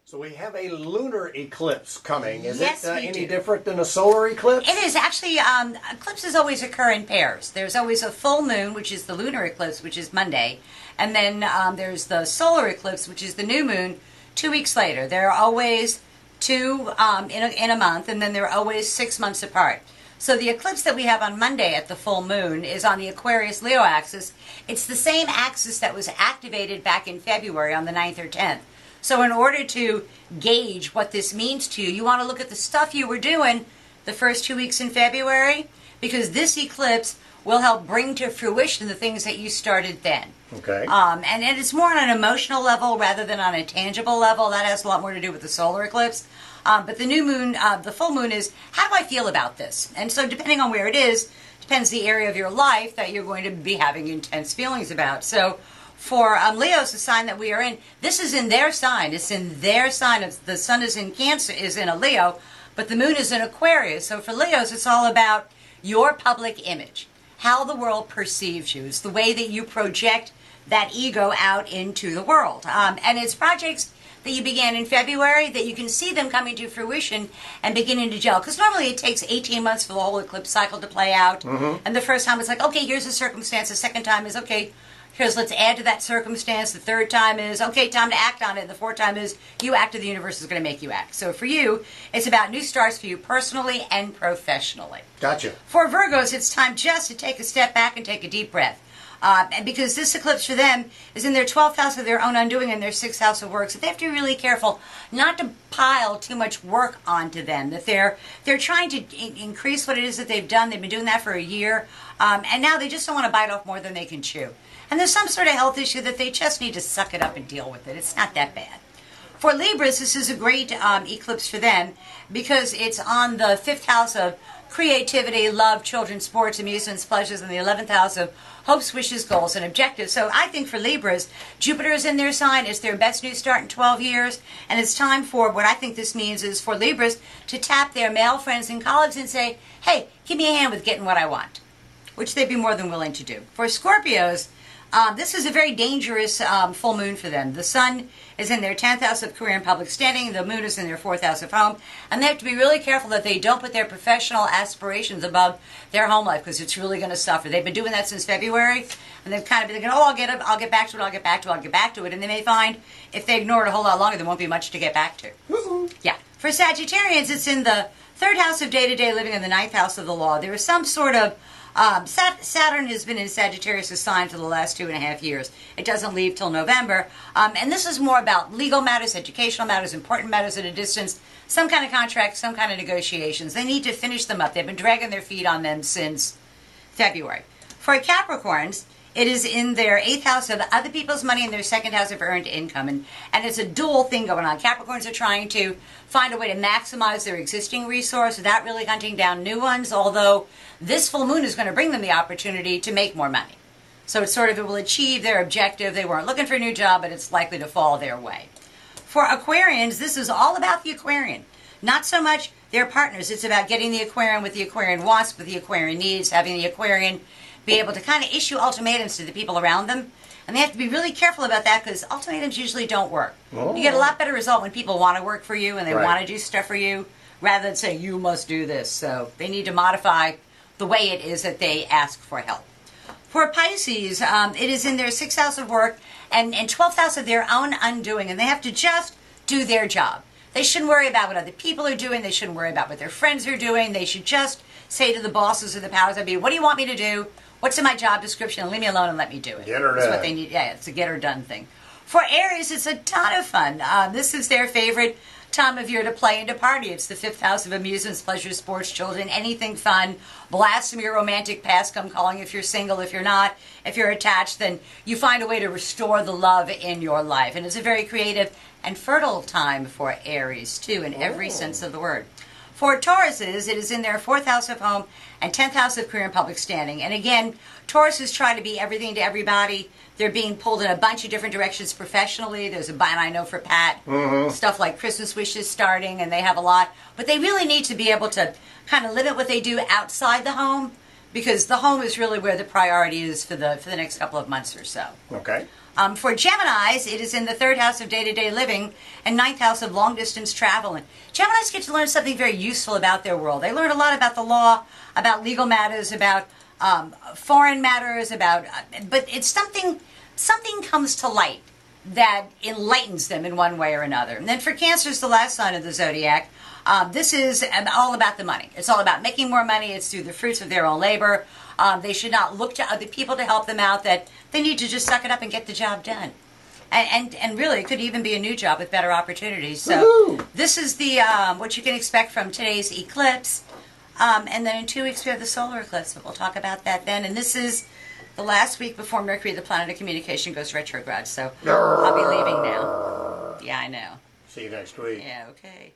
So we have a lunar eclipse coming. Is Yes, it we any do. different than a solar eclipse? It is actually, eclipses always occur in pairs. There's always a full moon, which is the lunar eclipse, which is Monday. And then there's the solar eclipse, which is the new moon, 2 weeks later. There are always two in a month, and then they're always 6 months apart. So the eclipse that we have on Monday at the full moon is on the Aquarius-Leo axis. It's the same axis that was activated back in February on the 9th or 10th. So in order to gauge what this means to you, you want to look at the stuff you were doing the first 2 weeks in February, because this eclipse will help bring to fruition the things that you started then. Okay. And it's more on an emotional level rather than on a tangible level. That has a lot more to do with the solar eclipse. But the new moon, the full moon is, how do I feel about this? And so depending on where it is, depends the area of your life that you're going to be having intense feelings about. So for Leo's, the sign that we are in, this is in their sign. It's in their sign. The sun is in Cancer, is in a Leo, but the moon is in Aquarius. So for Leos, it's all about your public image, how the world perceives you. It's the way that you project that ego out into the world. And it's projects that you began in February that you can see them coming to fruition and beginning to gel. Because normally it takes 18 months for the whole eclipse cycle to play out. Mm-hmm. And the first time it's like, okay, here's a circumstance. The second time is, okay, let's add to that circumstance. The third time is, okay, time to act on it. And the fourth time is, you acted, the universe is going to make you act. So for you, it's about new starts for you personally and professionally. Gotcha. For Virgos, it's time just to take a step back and take a deep breath. And because this eclipse for them is in their 12th house of their own undoing and their 6th house of work. So they have to be really careful not to pile too much work onto them. That they're trying to increase what it is that they've done. They've been doing that for a year. And now they just don't want to bite off more than they can chew. And there's some sort of health issue that they just need to suck it up and deal with it. It's not that bad. For Libras, this is a great eclipse for them because it's on the 5th house of creativity, love, children, sports, amusements, pleasures, and the 11th house of hopes, wishes, goals, and objectives. So I think for Libras, Jupiter is in their sign. It's their best new start in 12 years. And it's time for, what I think this means is for Libras to tap their male friends and colleagues and say, hey, give me a hand with getting what I want, which they'd be more than willing to do. For Scorpios, this is a very dangerous full moon for them. The sun is in their 10th house of career and public standing. The moon is in their 4th house of home. And they have to be really careful that they don't put their professional aspirations above their home life, because it's really going to suffer. They've been doing that since February. And they've kind of been thinking, oh, I'll get back to it. And they may find if they ignore it a whole lot longer, there won't be much to get back to. Woo-hoo. Yeah. For Sagittarians, it's in the 3rd house of day-to-day living and the 9th house of the law. There is some sort of Saturn has been in Sagittarius' sign for the last 2.5 years. It doesn't leave till November. And this is more about legal matters, educational matters, important matters at a distance, some kind of contract, some kind of negotiations. They need to finish them up. They've been dragging their feet on them since February. For Capricorns, it is in their 8th house of other people's money and their 2nd house of earned income. And it's a dual thing going on. Capricorns are trying to find a way to maximize their existing resource without really hunting down new ones, although this full moon is going to bring them the opportunity to make more money. So it's sort of, it will achieve their objective. They weren't looking for a new job, but it's likely to fall their way. For Aquarians, this is all about the Aquarian. Not so much their partners. It's about getting the Aquarian what the Aquarian wants, what the Aquarian needs, having the Aquarian be able to kind of issue ultimatums to the people around them. And they have to be really careful about that, because ultimatums usually don't work. Oh. You get a lot better result when people want to work for you and they want to do stuff for you, rather than saying, you must do this. So they need to modify the way it is that they ask for help. For Pisces, it is in their 6th house of work and 12th house of their own undoing, and they have to just do their job. They shouldn't worry about what other people are doing. They shouldn't worry about what their friends are doing. They should just say to the bosses or the powers that be, what do you want me to do? What's in my job description? Leave me alone and let me do it. Get her done. That's what they need. Yeah, it's a get her done thing. For Aries, it's a ton of fun. This is their favorite time of year to play and to party. It's the 5th house of amusements, pleasures, sports, children, anything fun. Blast from your romantic past, come calling if you're single. If you're not, if you're attached, then you find a way to restore the love in your life. And it's a very creative and fertile time for Aries, too, in every sense of the word. For Tauruses, it is in their 4th house of home and 10th house of career and public standing. And again, Tauruses try to be everything to everybody. They're being pulled in a bunch of different directions professionally. There's and I know for Pat, stuff like Christmas wishes starting, and they have a lot. But they really need to be able to kind of limit what they do outside the home, because the home is really where the priority is for the next couple of months or so. Okay. For Geminis, it is in the third house of day-to-day living and ninth house of long-distance travel. And Geminis get to learn something very useful about their world. They learn a lot about the law, about legal matters, about foreign matters, but it's something comes to light that enlightens them in one way or another. And then for Cancer, is the last sign of the zodiac. This is all about the money. It's all about making more money. It's through the fruits of their own labor. They should not look to other people to help them out. That they need to just suck it up and get the job done. And really, it could even be a new job with better opportunities. So this is the what you can expect from today's eclipse. And then in 2 weeks we have the solar eclipse. But we'll talk about that then. And this is the last week before Mercury, the planet of communication, goes retrograde. So I'll be leaving now. Yeah, I know. See you next week. Yeah, okay.